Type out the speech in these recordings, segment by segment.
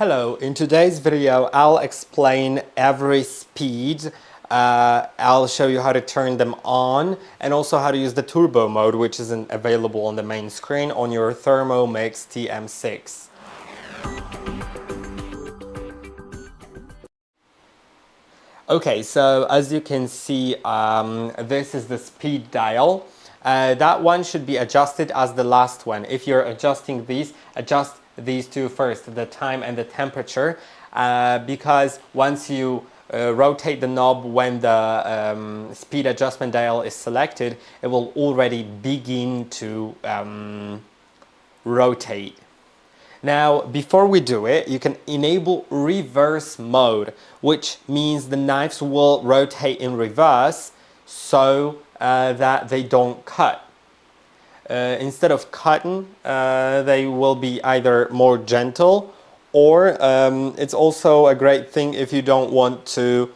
Hello, in today's video I'll explain every speed. I'll show you how to turn them on and also how to use the turbo mode, which isn't available on the main screen on your THERMOMIX TM6. Okay, so as you can see, this is the speed dial. That one should be adjusted as the last one. If you're adjusting these, adjust these two first, the time and the temperature, because once you rotate the knob when the speed adjustment dial is selected, it will already begin to rotate. Now, before we do it, you can enable reverse mode, which means the knives will rotate in reverse so that they don't cut. Instead of cutting, they will be either more gentle, or it's also a great thing if you don't want to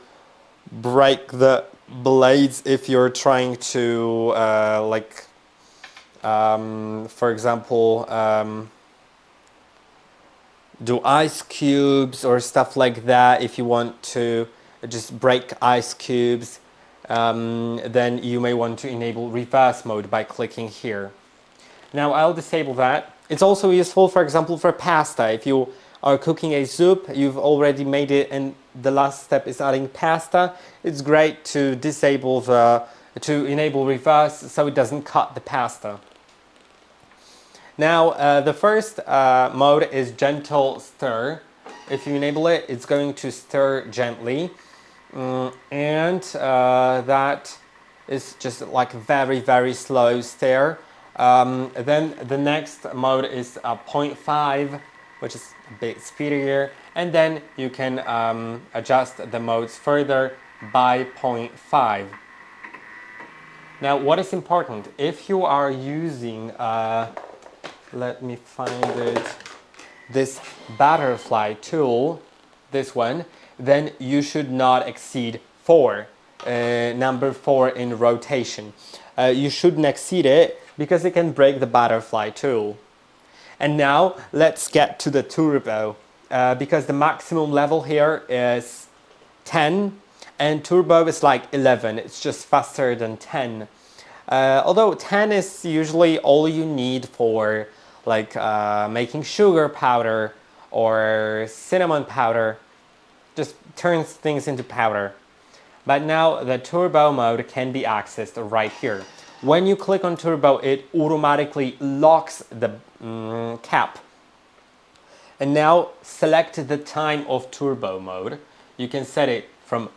break the blades if you're trying to, for example, do ice cubes or stuff like that. If you want to just break ice cubes, then you may want to enable reverse mode by clicking here. Now I'll disable that. It's also useful, for example, for pasta. If you are cooking a soup, you've already made it and the last step is adding pasta, it's great to enable reverse so it doesn't cut the pasta. Now, the first mode is gentle stir. If you enable it, it's going to stir gently. And that is just like very, very slow stir. Then the next mode is 0.5, which is a bit speedier. And then you can adjust the modes further by 0.5. Now, what is important, if you are using let me find it, this butterfly tool, this one, then you should not exceed 4, number 4 in rotation. You shouldn't exceed it because it can break the butterfly tool. And now let's get to the turbo, because the maximum level here is 10 and turbo is like 11, it's just faster than 10. Although 10 is usually all you need for like making sugar powder or cinnamon powder, just turns things into powder. But now the turbo mode can be accessed right here. When you click on turbo, it automatically locks the cap. And now select the time of turbo mode. You can set it from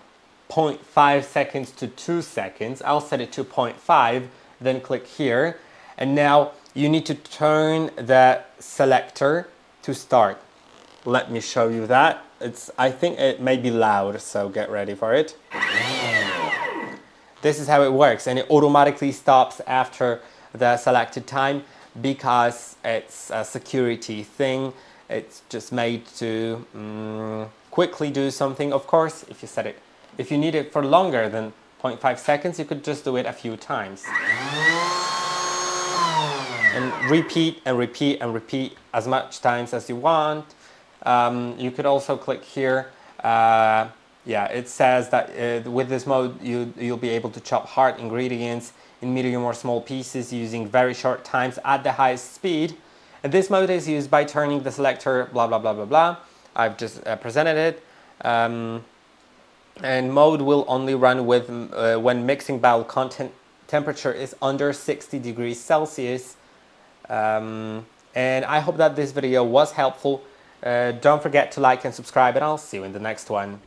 0.5 seconds to 2 seconds. I'll set it to 0.5, then click here. And now you need to turn the selector to start. Let me show you that. I think it may be loud, so get ready for it. This is how it works, and it automatically stops after the selected time because it's a security thing. It's just made to quickly do something. Of course, if you need it for longer than 0.5 seconds, you could just do it a few times. And repeat and repeat and repeat as much times as you want. You could also click here. It says that with this mode you'll be able to chop hard ingredients in medium or small pieces using very short times at the highest speed. And this mode is used by turning the selector blah blah blah blah blah. I've just presented it. And mode will only run with when mixing bowl content temperature is under 60 degrees Celsius. And I hope that this video was helpful. Don't forget to like and subscribe, and I'll see you in the next one.